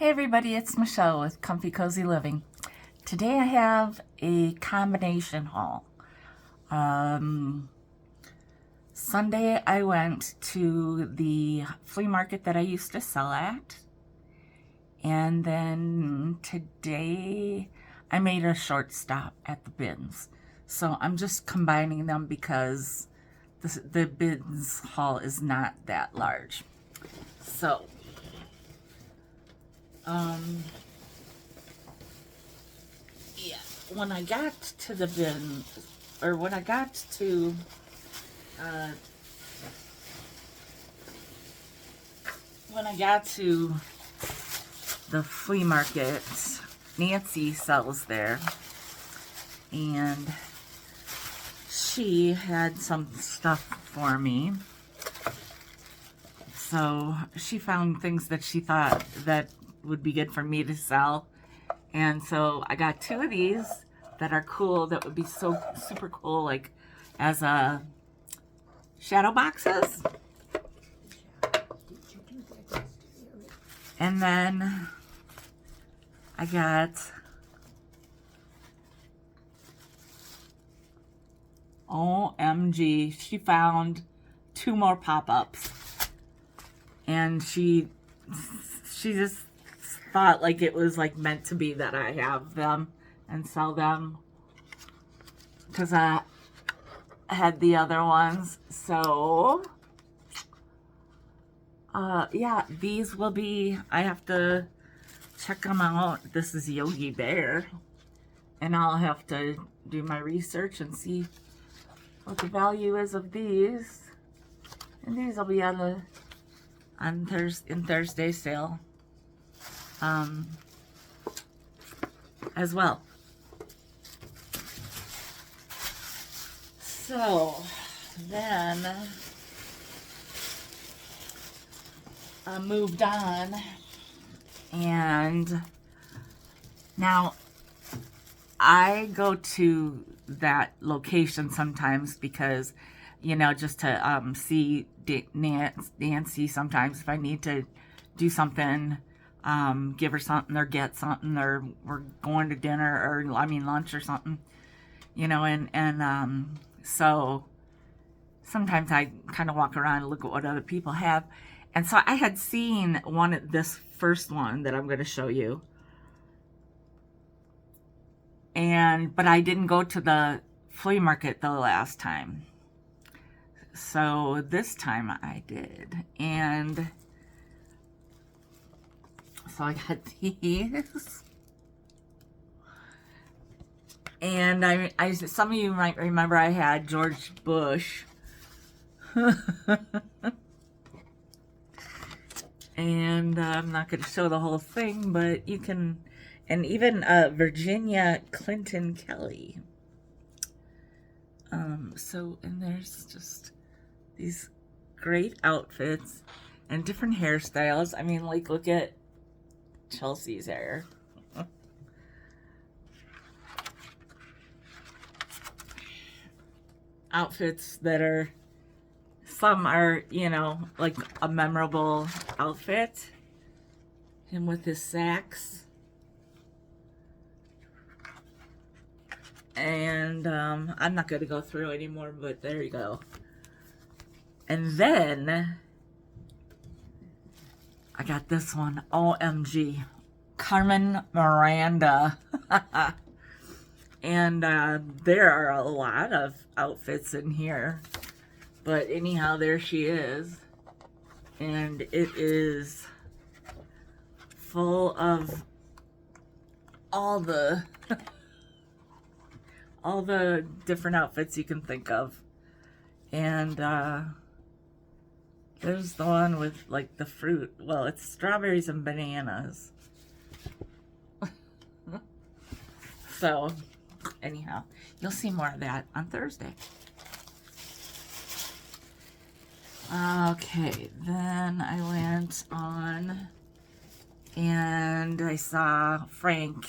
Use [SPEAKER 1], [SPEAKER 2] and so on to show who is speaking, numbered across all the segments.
[SPEAKER 1] Hey everybody, it's Michelle with Comfy Cozy Living. Today I have a combination haul. Sunday I went to the flea market that I used to sell at. And then today I made a short stop at the bins. So I'm just combining them because the bins haul is not that large. So, yeah, when I got to the bin, or when I got to, uh, the flea market, Nancy sells there, and she had some stuff for me. So she found things that she thought that would be good for me to sell. And so I got two of these that are cool, that would be so super cool, like as a shadow boxes. And then I got OMG, she found two more pop-ups. And she just thought like it was like meant to be that I have them and sell them, because I had the other ones. So yeah, these will be, I have to check them out. This is Yogi Bear, and I'll have to do my research and see what the value is of these. And these will be on Thursday sale as well. So then I moved on, and now I go to that location sometimes because, you know, just to see Nancy sometimes if I need to do something, give her something or get something, or we're going to dinner, or I mean lunch or something, you know, and so sometimes I kind of walk around and look at what other people have. And so I had seen this first one that I'm going to show you, but I didn't go to the flea market the last time. So this time I did, and so I got these, and I some of you might remember I had George Bush, and I'm not going to show the whole thing, but you can, and even Virginia Clinton Kelly. So, and there's just these great outfits and different hairstyles. I mean, like, look at Chelsea's hair. Outfits that are, some are, you know, like a memorable outfit. Him with his sax. And I'm not going to go through anymore, but there you go. And then I got this one, OMG, Carmen Miranda. And there are a lot of outfits in here, but anyhow, there she is, and it is full of all the all the different outfits you can think of. And there's the one with like the fruit. Well, it's strawberries and bananas. So anyhow, you'll see more of that on Thursday. Okay, then I went on and I saw Frank.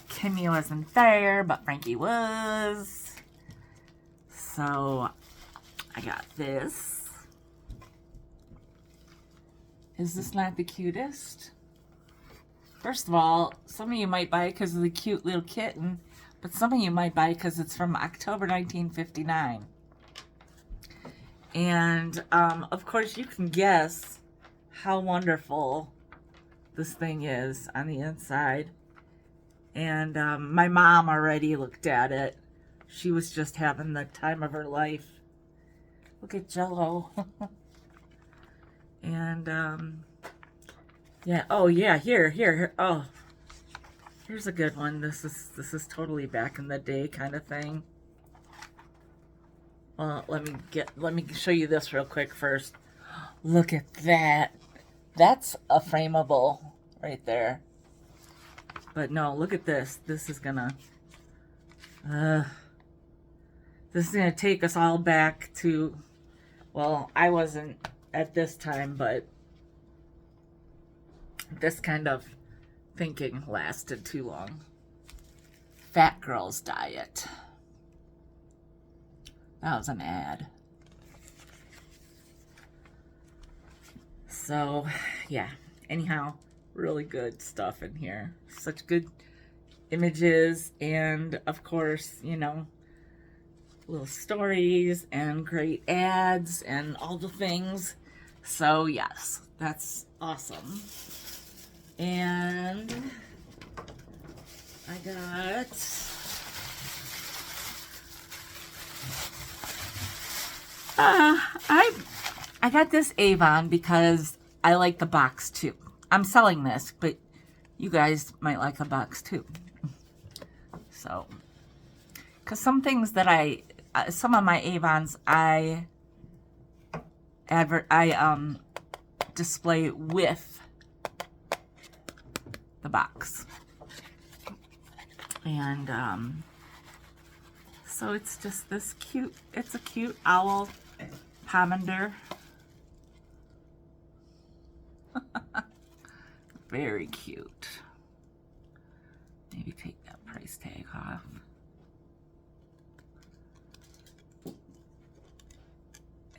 [SPEAKER 1] Kimmy wasn't there, but Frankie was. So I got this. Is this not the cutest? First of all, some of you might buy it because of the cute little kitten, but some of you might buy it because it's from October 1959. And, of course, you can guess how wonderful this thing is on the inside. And my mom already looked at it. She was just having the time of her life. Look at Jello. And, yeah, oh yeah, here. Oh, here's a good one. This is totally back in the day kind of thing. Well, let me show you this real quick first. Look at that. That's a frameable right there. But no, look at this. This is gonna take us all back to, well, I wasn't at this time, but this kind of thinking lasted too long. Fat Girl's Diet. That was an ad. So, yeah. Anyhow, really good stuff in here. Such good images and, of course, you know, little stories and great ads and all the things. So, yes, that's awesome. And I got I got this Avon because I like the box too. I'm selling this, but you guys might like the box too. So, because some things that some of my Avons I display with the box. And so it's just this cute, it's a cute owl pomander. Very cute. Maybe take that price tag off.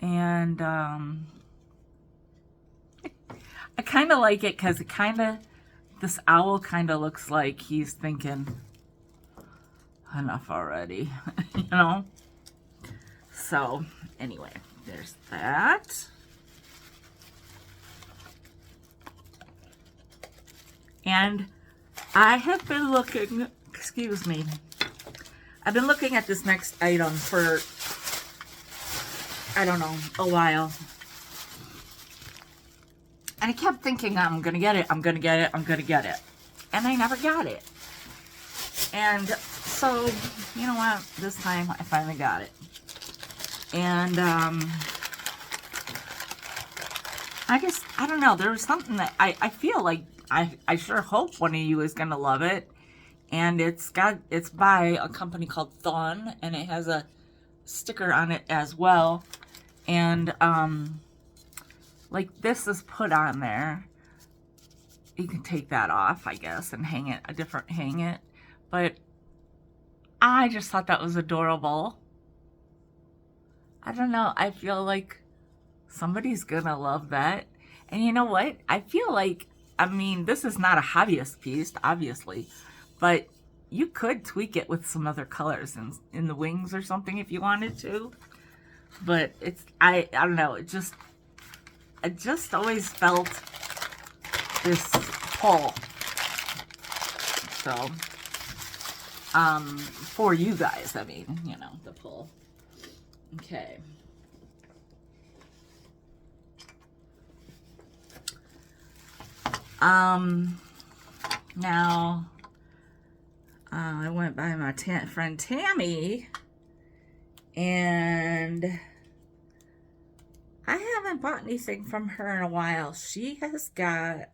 [SPEAKER 1] And I kind of like it because this owl kind of looks like he's thinking, enough already, you know? So, anyway, there's that. And I have been looking, excuse me, I've been looking at this next item for, I don't know, a while. And I kept thinking, I'm going to get it. And I never got it. And so, you know what? This time I finally got it. And I don't know. There was something that I feel like I sure hope one of you is going to love it. And it's by a company called Thun, and it has a sticker on it as well. And like this is put on there. You can take that off, I guess, and hang it. But I just thought that was adorable. I don't know. I feel like somebody's gonna love that. And you know what? I feel like, I mean, this is not a hobbyist piece, obviously, but you could tweak it with some other colors in the wings or something if you wanted to. But it's, I don't know, I just always felt this pull. So, for you guys, I mean, you know, the pull. Okay. Now, I went by my friend Tammy, and I haven't bought anything from her in a while. She has got,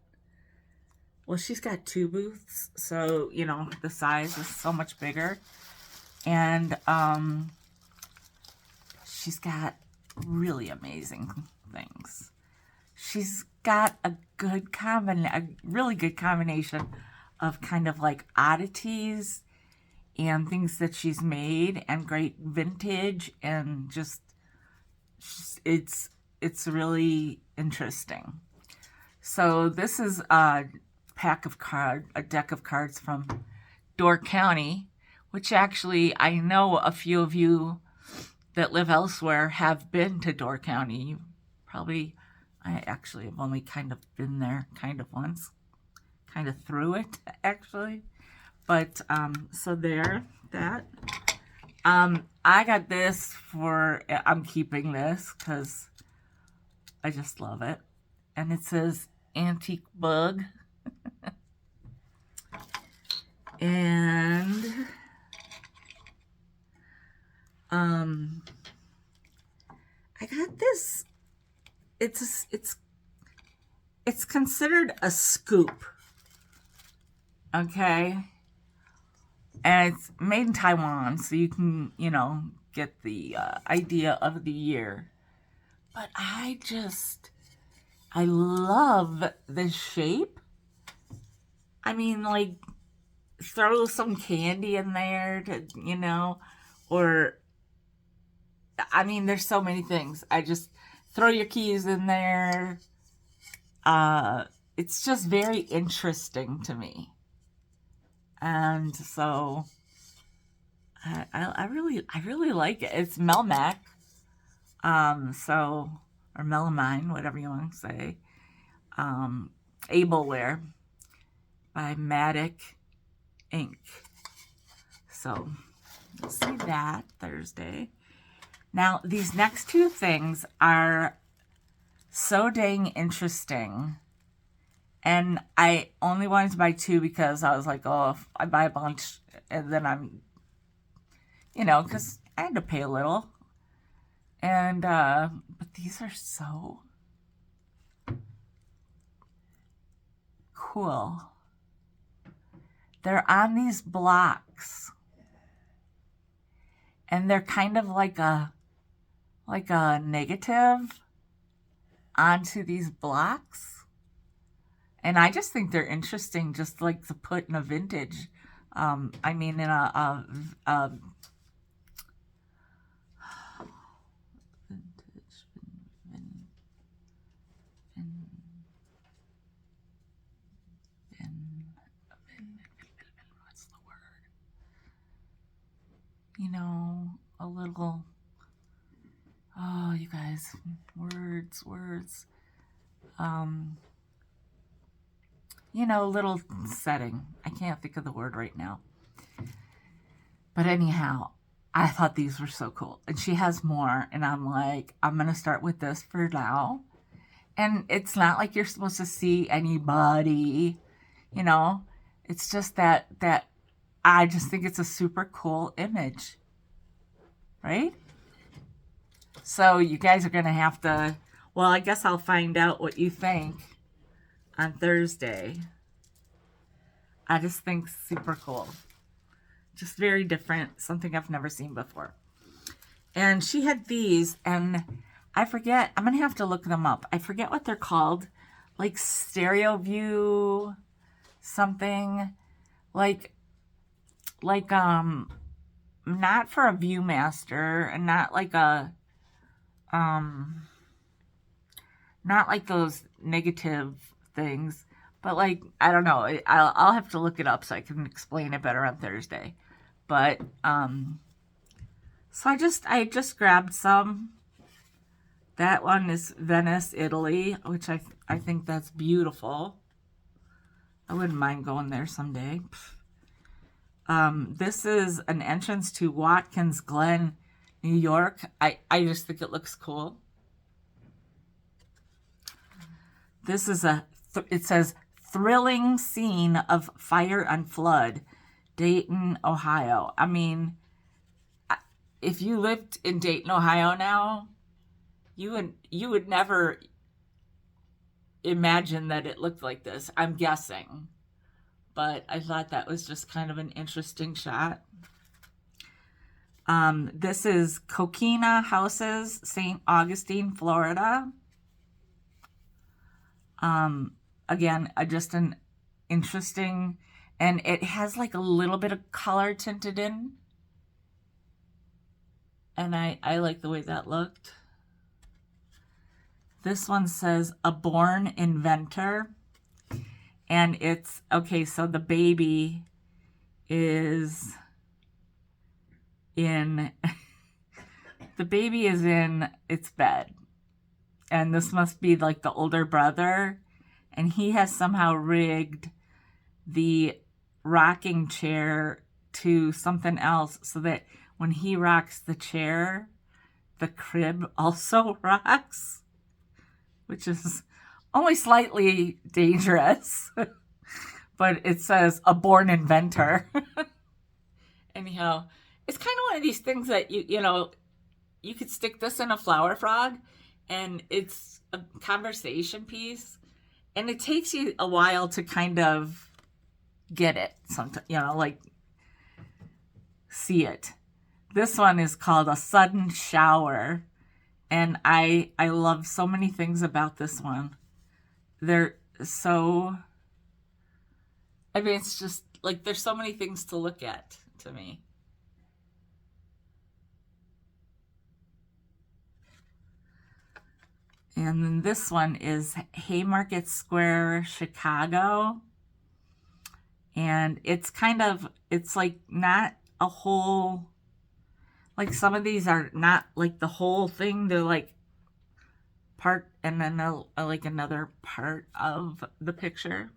[SPEAKER 1] well, she's got 2 booths, so, you know, the size is so much bigger. And, she's got really amazing things. She's got a really good combination of kind of like oddities and things that she's made and great vintage, and just it's really interesting. So this is a deck of cards from Door County, which actually I know a few of you that live elsewhere have been to Door County. Probably, I actually have only kind of been there kind of once, kind of through it actually. But so there, that. I got this I'm keeping this because I just love it. And it says Antique Bug. And I got this. It's considered a scoop. Okay. And it's made in Taiwan, so you can, get the idea of the year. But I love the shape. I mean, like, throw some candy in there or, I mean, there's so many things. I just throw your keys in there. It's just very interesting to me. And so I really like it. It's Melmac, or Melamine, whatever you want to say. Ableware by Matic Inc. So you'll see that Thursday. Now these next two things are so dang interesting. And I only wanted to buy two because I was like, oh, if I buy a bunch and then I'm, because I had to pay a little. And, but these are so cool. They're on these blocks. And they're kind of like a negative onto these blocks. And I just think they're interesting, just like to put in a vintage. In a what's the word? A little. Oh, you guys, words. Little setting. I can't think of the word right now. But anyhow, I thought these were so cool. And she has more. And I'm like, I'm going to start with this for now. And it's not like you're supposed to see anybody, It's just that I just think it's a super cool image. Right? So you guys are going to have to, well, I guess I'll find out what you think on Thursday. I just think super cool. Just very different. Something I've never seen before. And she had these, and I forget. I'm going to have to look them up. I forget what they're called. Like Stereo View something. Like not for a Viewmaster, and not like not like those negative things. But like, I don't know. I'll have to look it up so I can explain it better on Thursday. But so I just grabbed some. That one is Venice, Italy, which I think that's beautiful. I wouldn't mind going there someday. This is an entrance to Watkins Glen, New York. I just think it looks cool. This is it says thrilling scene of fire and flood, Dayton, Ohio. I mean, if you lived in Dayton, Ohio now, you would never imagine that it looked like this, I'm guessing. But I thought that was just kind of an interesting shot. This is Coquina Houses, St. Augustine, Florida. Again, just an interesting, and it has like a little bit of color tinted in. And I like the way that looked. This one says A Born Inventor. And it's, okay, so the baby is in, the baby is in its bed. And this must be like the older brother. And he has somehow rigged the rocking chair to something else so that when he rocks the chair, the crib also rocks, which is only slightly dangerous. But it says a born inventor. Anyhow, it's kind of one of these things that you could stick this in a flower frog and it's a conversation piece, and it takes you a while to kind of get it sometimes, like see it. This one is called A Sudden Shower, and I love so many things about this one. They're so, I mean, it's just like there's so many things to look at to me. And then this one is Haymarket Square, Chicago. And it's it's like not a whole, like some of these are not like the whole thing. They're like part and then like another part of the picture.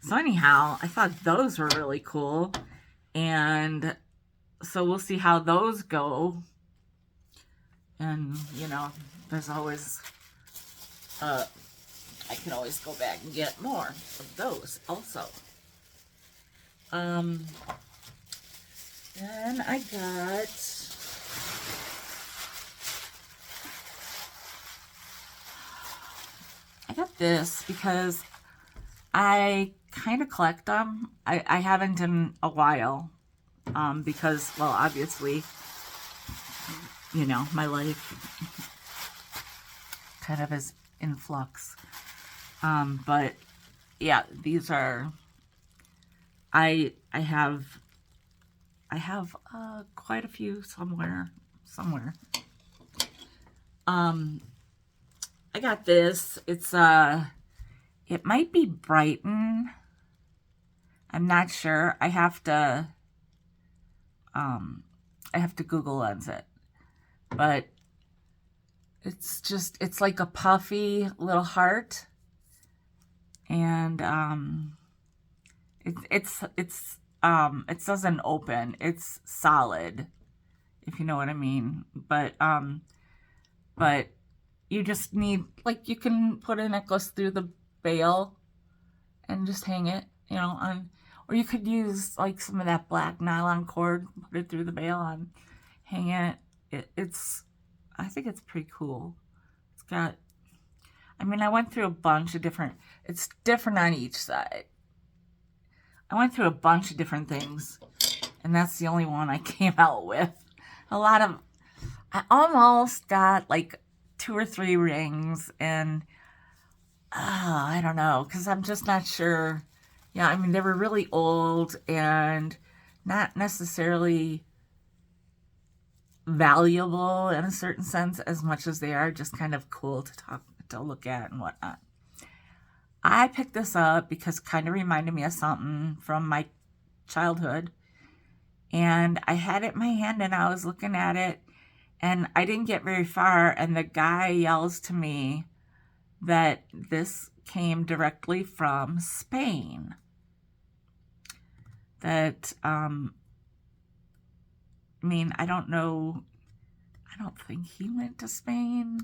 [SPEAKER 1] So anyhow, I thought those were really cool. And so we'll see how those go. And, there's always, I can always go back and get more of those also. Then I got this because I kind of collect them. I haven't in a while, because, well, obviously, my life kind of is in flux. But yeah, these are, I have quite a few somewhere. I got this. It's it might be Brighton. I'm not sure. I have to Google Lens it. But it's like a puffy little heart. And it doesn't open. It's solid, if you know what I mean. But you just need, like, you can put a necklace through the bail and just hang it, on, or you could use like some of that black nylon cord, put it through the bail and hang it. I think it's pretty cool. It's got, I mean, I went through a bunch of different, it's different on each side. I went through a bunch of different things, and that's the only one I came out with. I almost got like 2 or 3 rings, and I don't know, because I'm just not sure. Yeah, I mean, they were really old and not necessarily valuable in a certain sense as much as they are just kind of cool to look at and whatnot. I picked this up because it kind of reminded me of something from my childhood, and I had it in my hand and I was looking at it, and I didn't get very far, and the guy yells to me that this came directly from Spain. That I mean, I don't know. I don't think he went to Spain.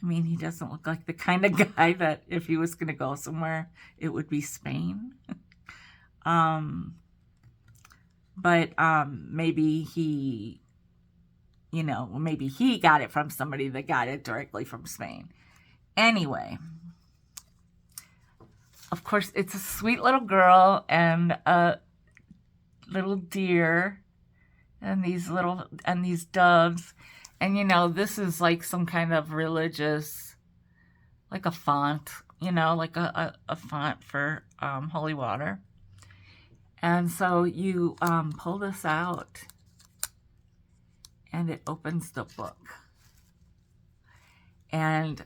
[SPEAKER 1] I mean, he doesn't look like the kind of guy that if he was going to go somewhere, it would be Spain. But maybe he, maybe he got it from somebody that got it directly from Spain. Anyway, of course, it's a sweet little girl and a little deer and these doves. And, this is like some kind of religious, like a font, like a font for holy water. And so you pull this out and it opens the book. And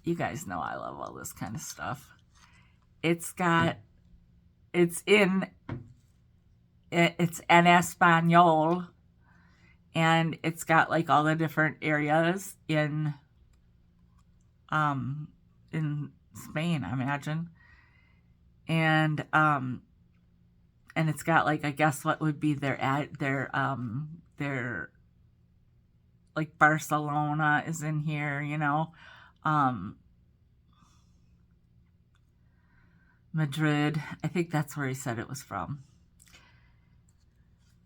[SPEAKER 1] You guys know I love all this kind of stuff. It's in Espanol, and it's got like all the different areas in Spain, I imagine. And it's got like, I guess what would be their like Barcelona is in here, Madrid. I think that's where he said it was from.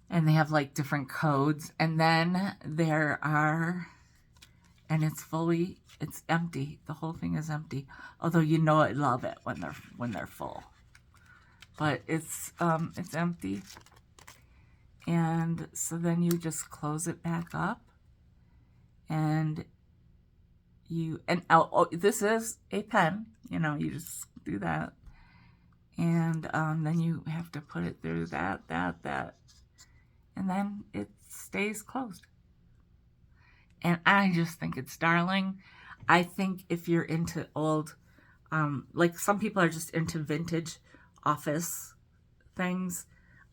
[SPEAKER 1] And they have like different codes. And then there are, and it's empty. The whole thing is empty. Although I love it when they're full. But it's empty. And so then you just close it back up. And this is a pen, you just do that. And then you have to put it through that. And then it stays closed. And I just think it's darling. I think if you're into old, like some people are just into vintage office things.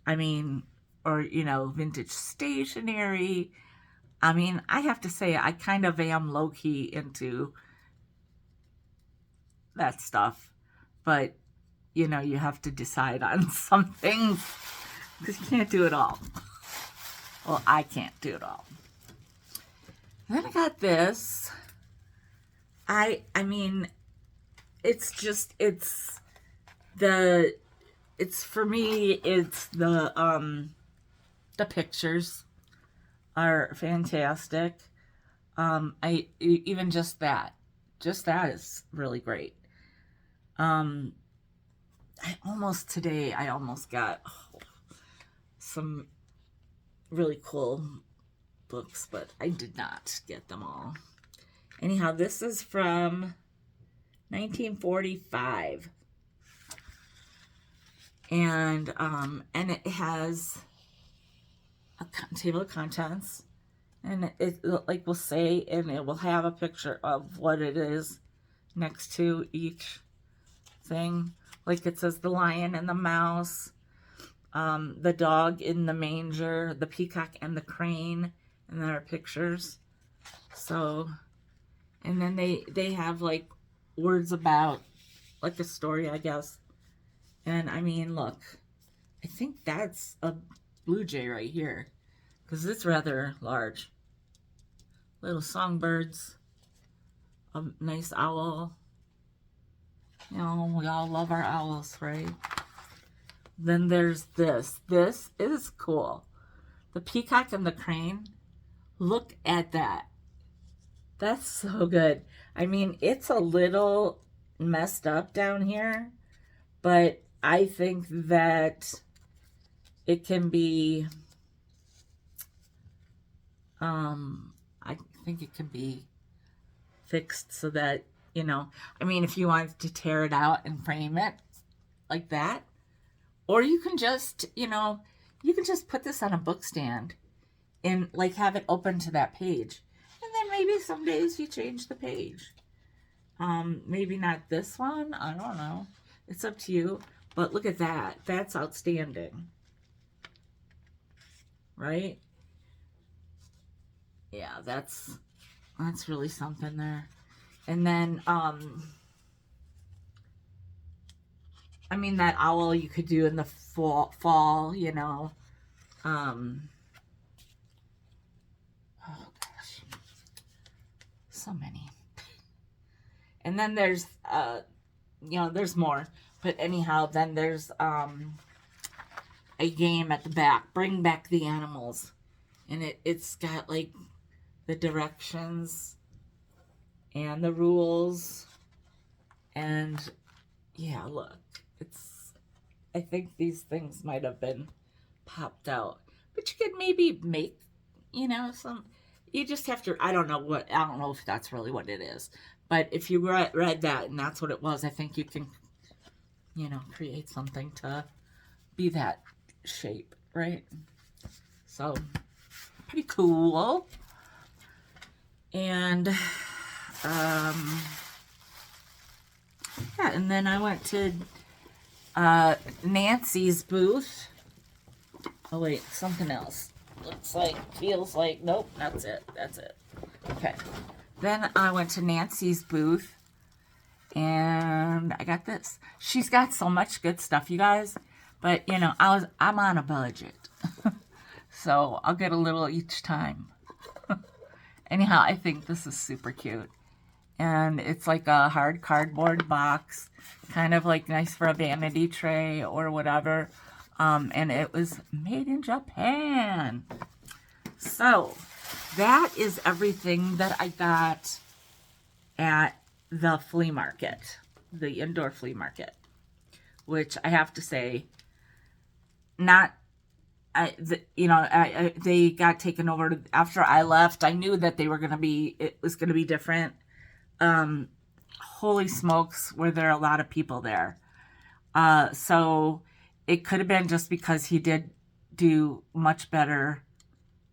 [SPEAKER 1] I mean, or, vintage stationery. I mean, I have to say, I kind of am low-key into that stuff. But, you have to decide on some things. Because you can't do it all. Well, I can't do it all. And then I got this. I mean, it's for me, it's the pictures are fantastic. Even just that is really great. I almost got some really cool books, but I did not get them all. Anyhow, this is from 1945. And it has a table of contents, and it like will say, and it will have a picture of what it is next to each thing. Like it says the lion and the mouse, the dog in the manger, the peacock and the crane, and there are pictures. So, and then they have like words about like a story, I guess. And I mean, look, I think that's a blue jay right here, because it's rather large. Little songbirds, a nice owl. We all love our owls, right? Then there's this. This is cool. The peacock and the crane. Look at that. That's so good. I mean, it's a little messed up down here, but I think that it can be, I think it can be fixed so that, I mean, if you wanted to tear it out and frame it like that, or you can just, you can just put this on a book stand and like have it open to that page. And then maybe some days you change the page. Maybe not this one. I don't know. It's up to you. But look at that. That's outstanding. Right? Yeah, that's really something there. And then, I mean, that owl you could do in the fall, oh gosh, so many. And then there's, there's more. But anyhow, then there's a game at the back. Bring back the animals. And it's got like the directions and the rules. And yeah, look. I think these things might have been popped out. But you could maybe make, some, you just have to, I don't know if that's really what it is. But if you read that and that's what it was, I think you can, create something to be that shape, right? So, pretty cool. And, that. And then I went to Nancy's booth. Oh wait, something else. Looks like, feels like, nope, that's it. Okay. Then I went to Nancy's booth and I got this. She's got so much good stuff, you guys. But you know, I'm on a budget. So I'll get a little each time. Anyhow, I think this is super cute. And it's like a hard cardboard box, kind of like nice for a vanity tray or whatever. And it was made in Japan. So that is everything that I got at the flea market, the indoor flea market, which I have to say, they got taken over after I left. I knew that it was going to be different. Holy smokes, were there a lot of people there. So it could have been just because he did do much better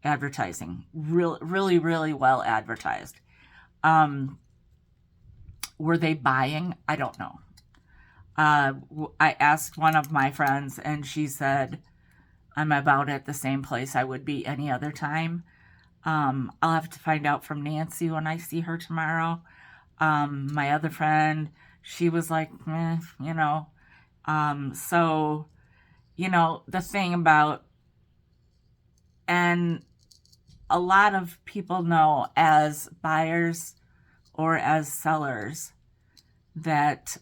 [SPEAKER 1] advertising. Really, really well advertised. Were they buying? I don't know. I asked one of my friends and she said, I'm about at the same place I would be any other time. I'll have to find out from Nancy when I see her tomorrow. My other friend, she was like, you know. So, you know, the thing about, and a lot of people know as buyers or as sellers that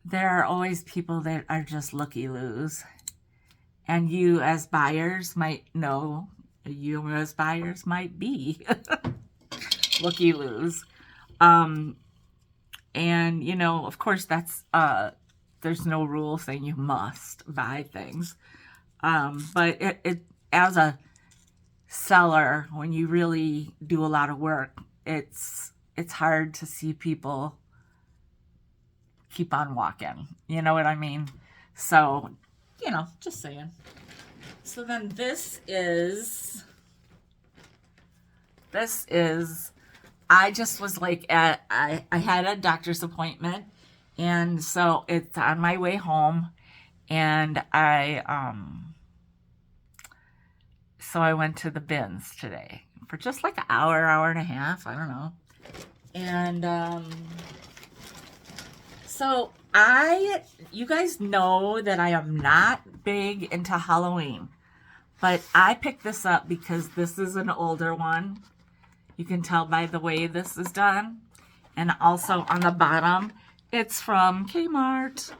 [SPEAKER 1] there are always people that are just looky-loos. And you as buyers might know, you as buyers might be looky-loos. And, you know, of course, that's, there's no rule saying you must buy things. But it as a seller, when you really do a lot of work, it's hard to see people keep on walking. You know what I mean? So, you know, just saying. So then this is, I just was like I had a doctor's appointment, and so it's on my way home, and so I went to the bins today for just like an hour and a half, I don't know. And so you guys know that I am not big into Halloween, but I picked this up because this is an older one. You can tell by the way this is done. And also on the bottom, it's from Kmart.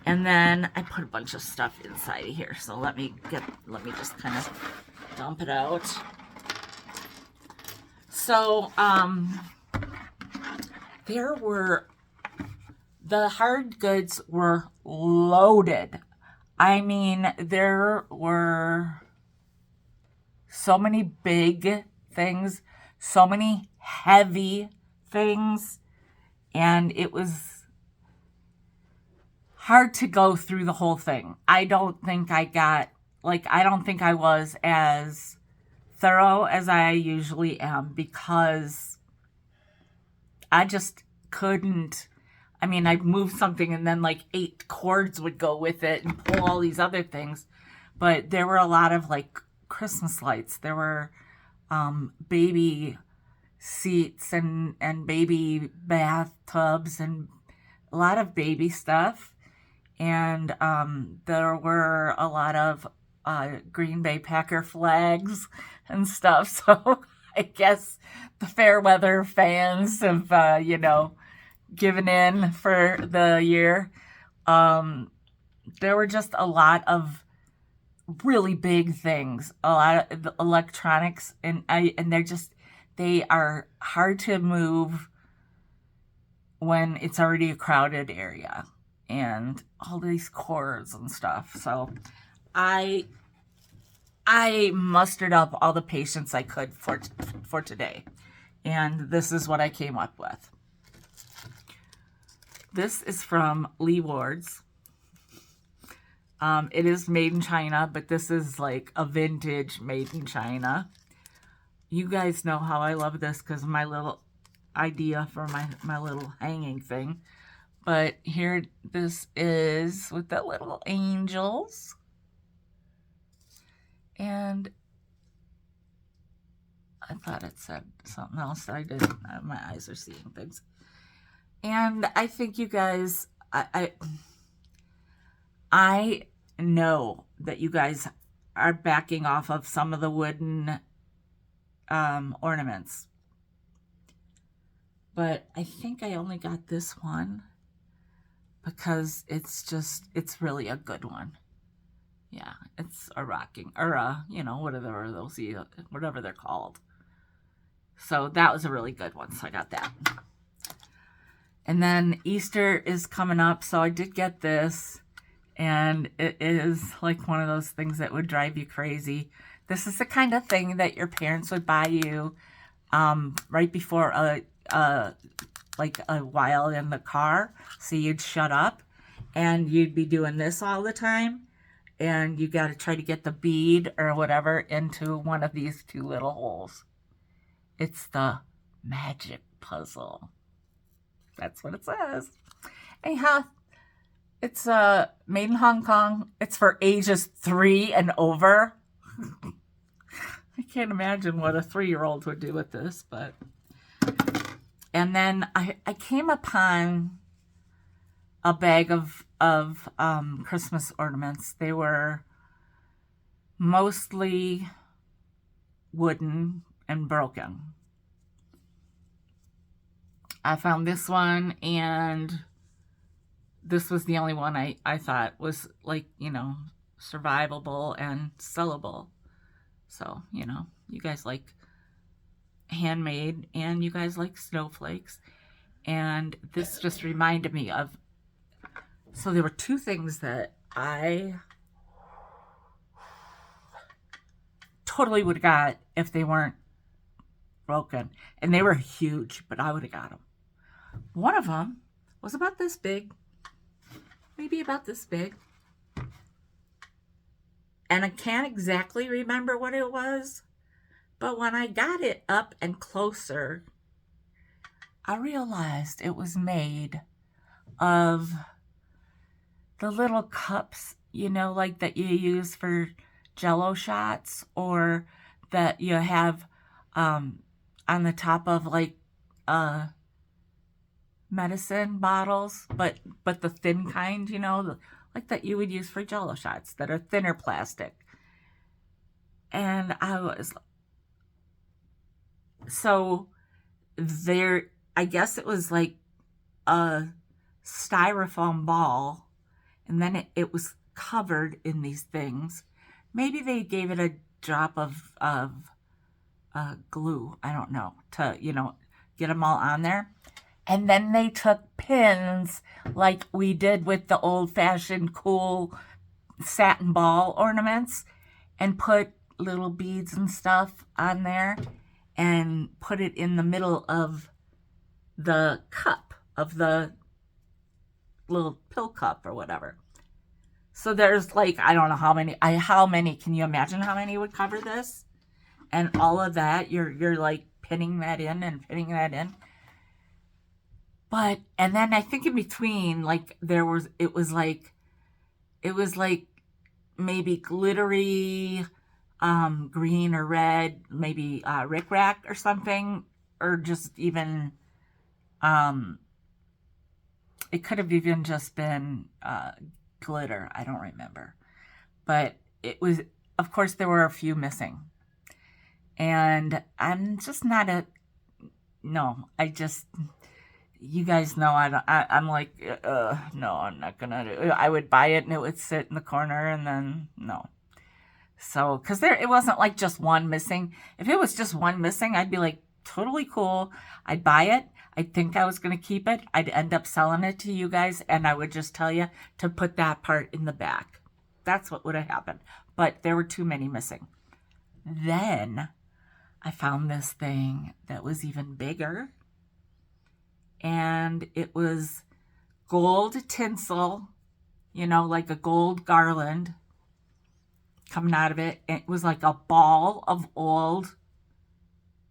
[SPEAKER 1] And then I put a bunch of stuff inside of here. So let me just kind of dump it out. So, the hard goods were loaded. I mean, there were so many big things, so many heavy things, and it was hard to go through the whole thing. I don't think I was as thorough as I usually am, because I just couldn't. I mean, I'd move something and then like 8 cords would go with it and pull all these other things. But there were a lot of like Christmas lights. There were baby seats and baby bathtubs and a lot of baby stuff. And there were a lot of Green Bay Packer flags and stuff. So I guess the fair weather fans have, given in for the year. There were just a lot of really big things, a lot of electronics, and they are hard to move when it's already a crowded area, and all these cords and stuff. So I mustered up all the patience I could for today, and this is what I came up with. This is from Lee Ward's. It is made in China, but this is like a vintage made in China. You guys know how I love this because my little idea for my little hanging thing. But here this is with the little angels. And I thought it said something else. I didn't. My eyes are seeing things. And I think you guys, I know that you guys are backing off of some of the wooden ornaments. But I think I only got this one because it's really a good one. Yeah, it's a rocking, or whatever they're called. So that was a really good one, so I got that. And then Easter is coming up, so I did get this, and it is like one of those things that would drive you crazy. This is the kind of thing that your parents would buy you right before like a while in the car, so you'd shut up, and you'd be doing this all the time, and you got to try to get the bead or whatever into one of these two little holes. It's the magic puzzle. That's what it says. Anyhow, it's made in Hong Kong. It's for ages 3 and over. I can't imagine what a 3-year-old would do with this, but. And then I came upon a bag of Christmas ornaments. They were mostly wooden and broken. I found this one, and this was the only one I thought was, like, survivable and sellable. So, you guys like handmade, and you guys like snowflakes. And this just reminded me of, so there were 2 things that I totally would have got if they weren't broken. And they were huge, but I would have got them. One of them was about this big, maybe about this big. And I can't exactly remember what it was, but when I got it up and closer, I realized it was made of the little cups, like that you use for Jello shots, or that you have on the top of like medicine bottles, but the thin kind, like that you would use for Jello shots that are thinner plastic. And I guess it was like a styrofoam ball, and then it was covered in these things. Maybe they gave it a drop of glue, I don't know, to, get them all on there. And then they took pins like we did with the old-fashioned cool satin ball ornaments and put little beads and stuff on there and put it in the middle of the cup, of the little pill cup or whatever. So there's like, I don't know how many, can you imagine how many would cover this? And all of that, you're like pinning that in and pinning that in. But, and then I think in between, like, it was like maybe glittery green or red, maybe rickrack or something, or just even, it could have even just been glitter. I don't remember. But it was, of course, there were a few missing. And I'm just not you guys know I'm like, no, I'm not gonna do it. I would buy it and it would sit in the corner, and then no. So, because it wasn't like just one missing. If it was just one missing, I'd be like, totally cool. I'd buy it. I'd think I was going to keep it. I'd end up selling it to you guys, and I would just tell you to put that part in the back. That's what would have happened. But there were too many missing. Then I found this thing that was even bigger. And it was gold tinsel, like a gold garland coming out of it. It was like a ball of old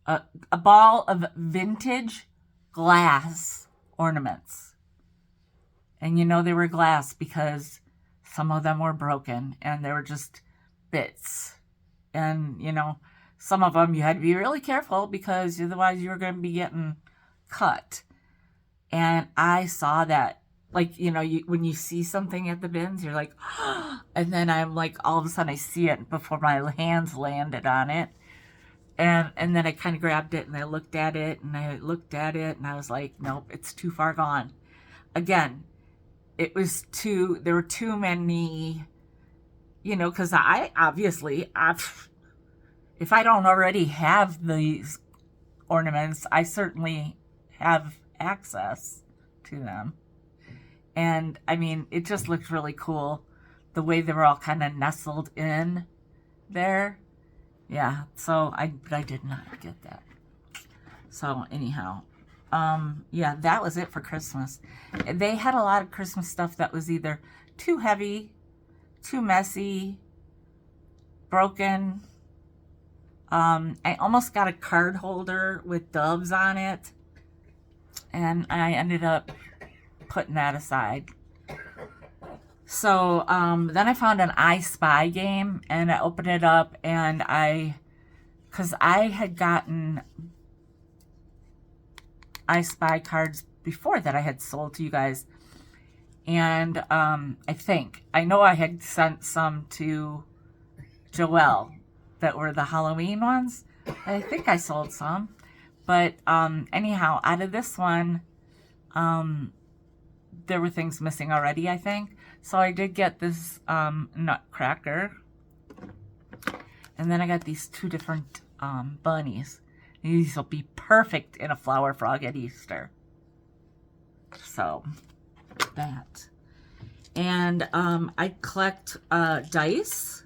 [SPEAKER 1] a ball of vintage glass ornaments. And you know they were glass because some of them were broken and they were just bits. And, you know, some of them you had to be really careful because otherwise you were going to be getting cut. And I saw that, like, you know, when you see something at the bins, you're like, and then I'm like, all of a sudden I see it before my hands landed on it. And then I kind of grabbed it and I looked at it and I looked at it and I was like, nope, it's too far gone. Again, there were too many, you know, because if I don't already have these ornaments, I certainly have access to them. And I mean, it just looked really cool the way they were all kind of nestled in there. Yeah, so I did not get that. So anyhow, yeah, that was it for Christmas. They had a lot of Christmas stuff that was either too heavy, too messy, broken. I almost got a card holder with doves on it, and I ended up putting that aside. So then I found an I Spy game, and I opened it up, and because I had gotten I Spy cards before that I had sold to you guys, and I know I had sent some to Joelle that were the Halloween ones. I think I sold some, but anyhow, out of this one, there were things missing already, I think. So I did get this nutcracker. And then I got these two different bunnies. These will be perfect in a flower frog at Easter. So, that. And I collect dice.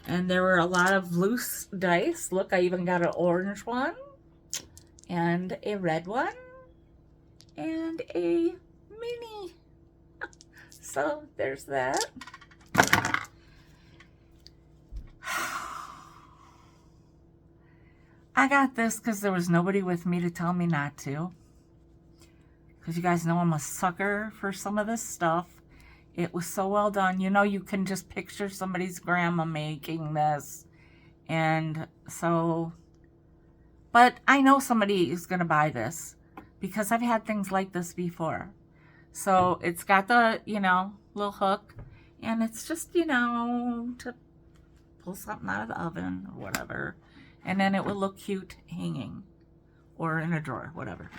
[SPEAKER 1] And there were a lot of loose dice. Look, I even got an orange one. And a red one. And a mini. So there's that. I got this because there was nobody with me to tell me not to. Because you guys know I'm a sucker for some of this stuff. It was so well done. You know, you can just picture somebody's grandma making this. And so, but I know somebody is going to buy this because I've had things like this before. So it's got the, you know, little hook, and it's just, you know, to pull something out of the oven or whatever. And then it will look cute hanging or in a drawer, whatever.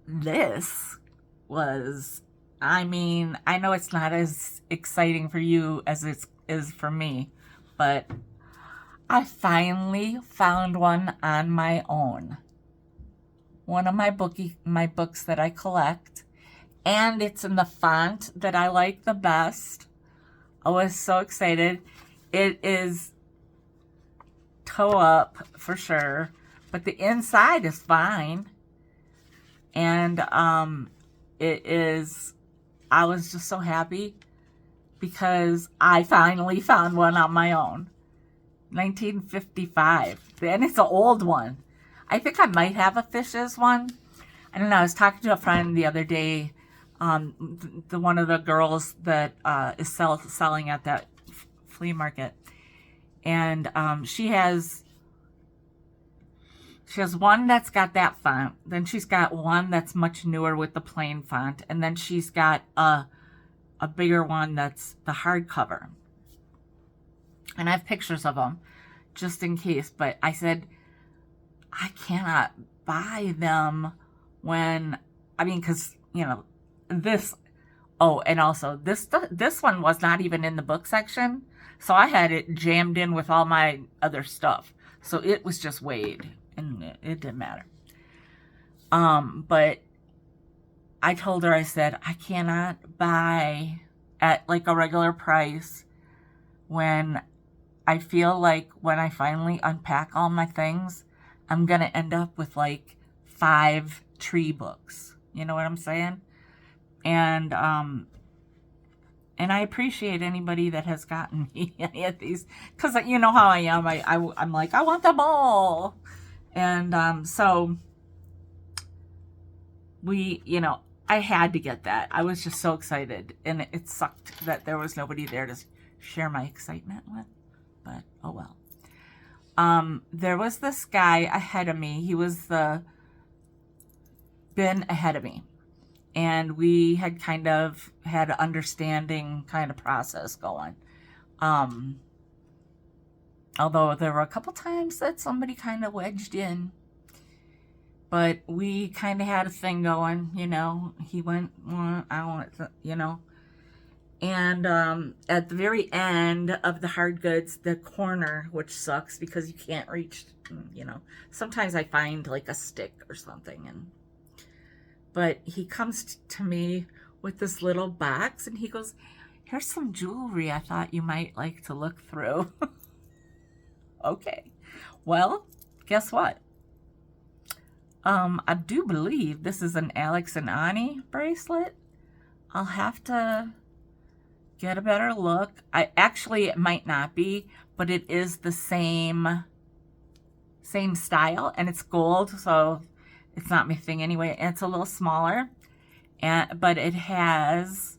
[SPEAKER 1] This was, I mean, I know it's not as exciting for you as it is for me, but I finally found one on my own. One of my books that I collect, and it's in the font that I like the best. I was so excited. It is toe up for sure, but the inside is fine. And it is, I was just so happy because I finally found one on my own. 1955, and it's an old one. I think I might have a Fishes one. I don't know. I was talking to a friend the other day, one of the girls that is selling at that flea market, and she has one that's got that font. Then she's got one that's much newer with the plain font, and then she's got a bigger one that's the hardcover. And I have pictures of them just in case. But I said, I cannot buy them because, you know, this, oh, and also this one was not even in the book section. So I had it jammed in with all my other stuff. So it was just weighed, and it didn't matter. But I told her, I said, I cannot buy at like a regular price when I feel like when I finally unpack all my things, I'm going to end up with like 5 tree books. You know what I'm saying? And And I appreciate anybody that has gotten me any of these, because you know how I am. I'm like, I want them all. And so we, I had to get that. I was just so excited. And it sucked that there was nobody there to share my excitement with. But oh well. There was this guy ahead of me. He was been ahead of me. And we had kind of had an understanding kind of process going. Although there were a couple times that somebody kind of wedged in. But we kind of had a thing going, He went, well, I want it, And at the very end of the hard goods, the corner, which sucks because you can't reach, Sometimes I find like a stick or something, but he comes to me with this little box and he goes, here's some jewelry I thought you might like to look through. Okay. Well, guess what? I do believe this is an Alex and Ani bracelet. I'll have to get a better look. It might not be, but it is the same style and it's gold, so it's not my thing anyway. And it's a little smaller, but it has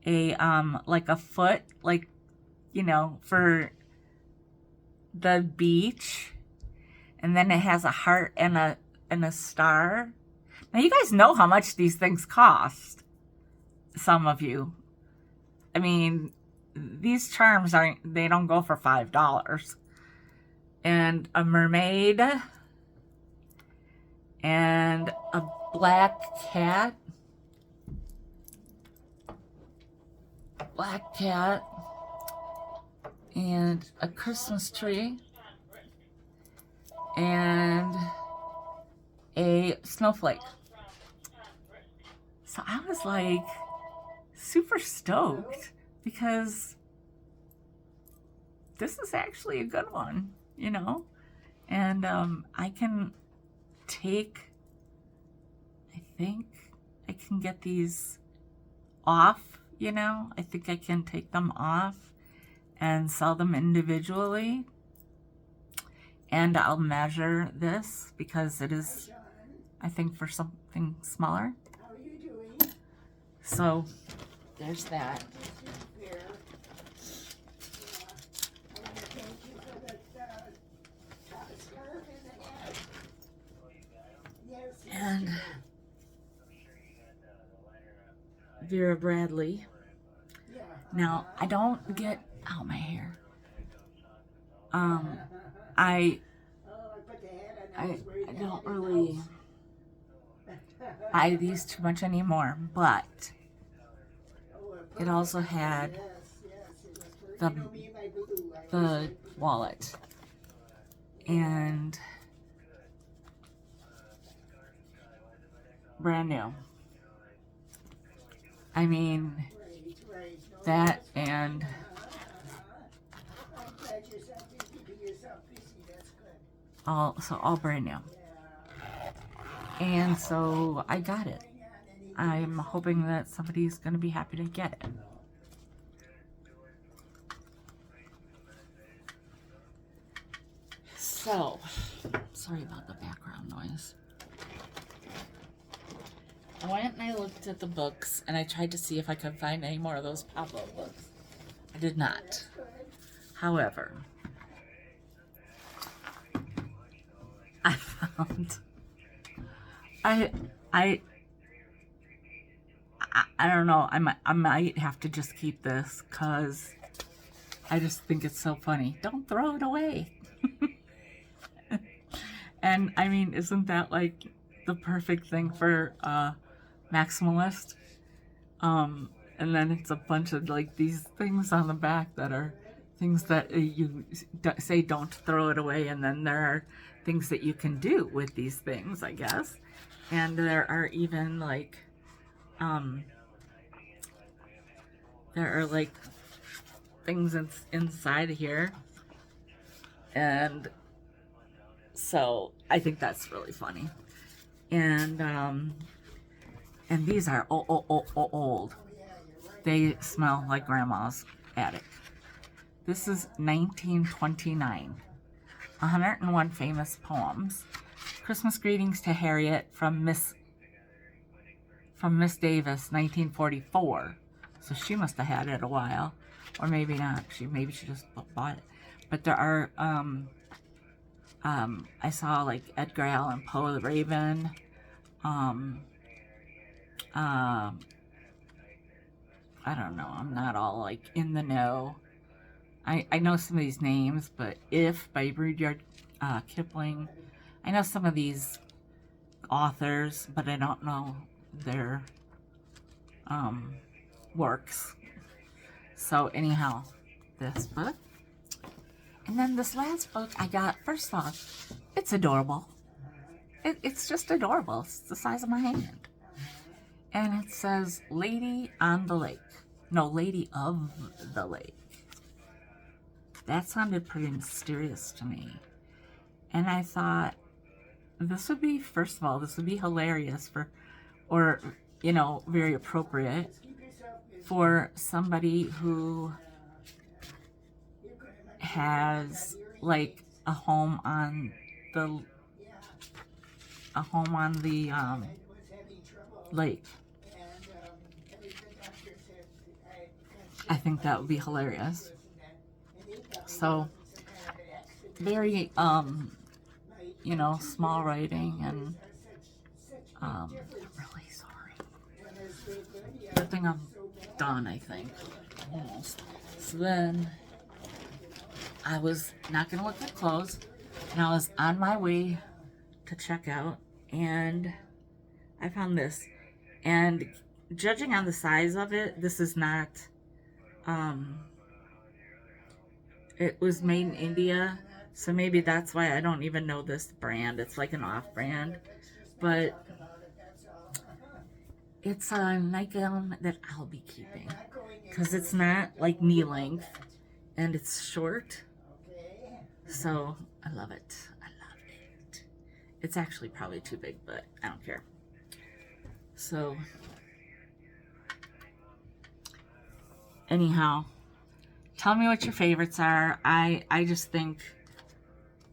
[SPEAKER 1] a like a foot, like for the beach, and then it has a heart and a star. Now you guys know how much these things cost. Some of you, I mean, these charms they don't go for $5. And a mermaid and a black cat. And a Christmas tree. And a snowflake. So I was like super stoked because this is actually a good one, and I can I think I can get these off, I think I can take them off and sell them individually. And I'll measure this because it is, I think, for something smaller.
[SPEAKER 2] How are you doing?
[SPEAKER 1] So there's that. And Vera Bradley. Now, I don't get out my hair. I don't really buy these too much anymore, but it also had the wallet and brand new. I mean, that and all brand new. And so I got it. I'm hoping that somebody's going to be happy to get it. So, sorry about the background noise. I went and I looked at the books and I tried to see if I could find any more of those pop-up books. I did not. However, I found I don't know. I might have to just keep this because I just think it's so funny. Don't throw it away. And I mean, isn't that like the perfect thing for maximalist? And then it's a bunch of like these things on the back that are things that you say don't throw it away, and then there are things that you can do with these things, I guess. And there are even like there are like things inside of here, and so I think that's really funny. And these are old. They smell like grandma's attic. This is 1929. 101 famous poems. Christmas greetings to Harriet from Miss Davis, 1944. So she must have had it a while, or maybe not. Maybe she just bought it. But there are I saw like Edgar Allan Poe, The Raven. I don't know. I'm not all like in the know. I know some of these names, but If by Rudyard Kipling. I know some of these authors, but I don't know their works. So anyhow, this book. And then this last book I got, first off, it's adorable. It's just adorable. It's the size of my hand. And it says, Lady on the Lake. No, Lady of the Lake. That sounded pretty mysterious to me. And I thought, this would be, first of all, this would be hilarious for, or, you know, very appropriate for somebody who has, like, a home on the lake. I think that would be hilarious. So, very, you know, small writing, and, I'm really sorry. Good thing I'm done, I think. Almost. So then, I was not going to look at clothes, and I was on my way to check out, and I found this. And judging on the size of it, this is not, it was made in India, so maybe that's why I don't even know this brand. It's like an off-brand, but it's a nightgown that I'll be keeping, because it's not like knee length, and it's short, so I love it. I love it. It's actually probably too big, but I don't care. So, anyhow, tell me what your favorites are. I just think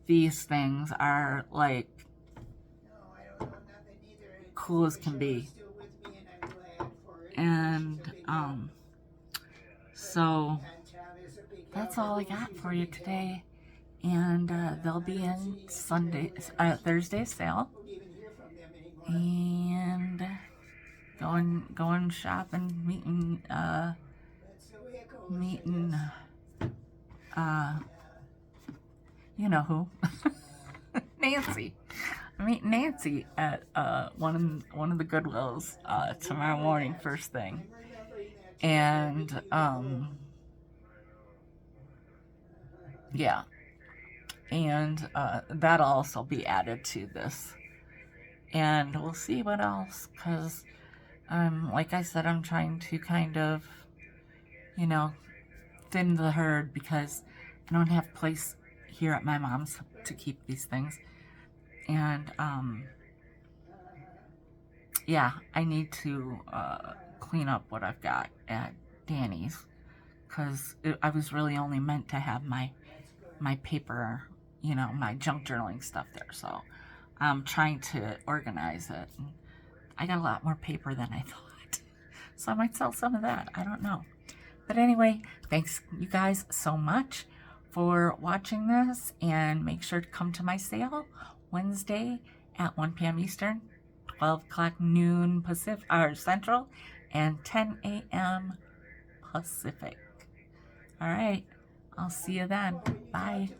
[SPEAKER 1] these things are like cool as can be. And so that's all I got for you today. And they'll be in Thursday's sale. And going shopping, meeting you know who. Nancy. I meet Nancy at one of the Goodwills tomorrow morning, first thing. And yeah. And that'll also be added to this. And we'll see what else, because like I said, I'm trying to kind of, you know, thin the herd, because I don't have place here at my mom's to keep these things. And yeah, I need to clean up what I've got at Danny's, because I was really only meant to have my paper, you know, my junk journaling stuff there. So I'm trying to organize it. And I got a lot more paper than I thought, so I might sell some of that. I don't know. But anyway, thanks you guys so much for watching this, and make sure to come to my sale Wednesday at 1 p.m. Eastern, 12 o'clock noon Pacific or Central, and 10 a.m. Pacific. All right, I'll see you then. Bye.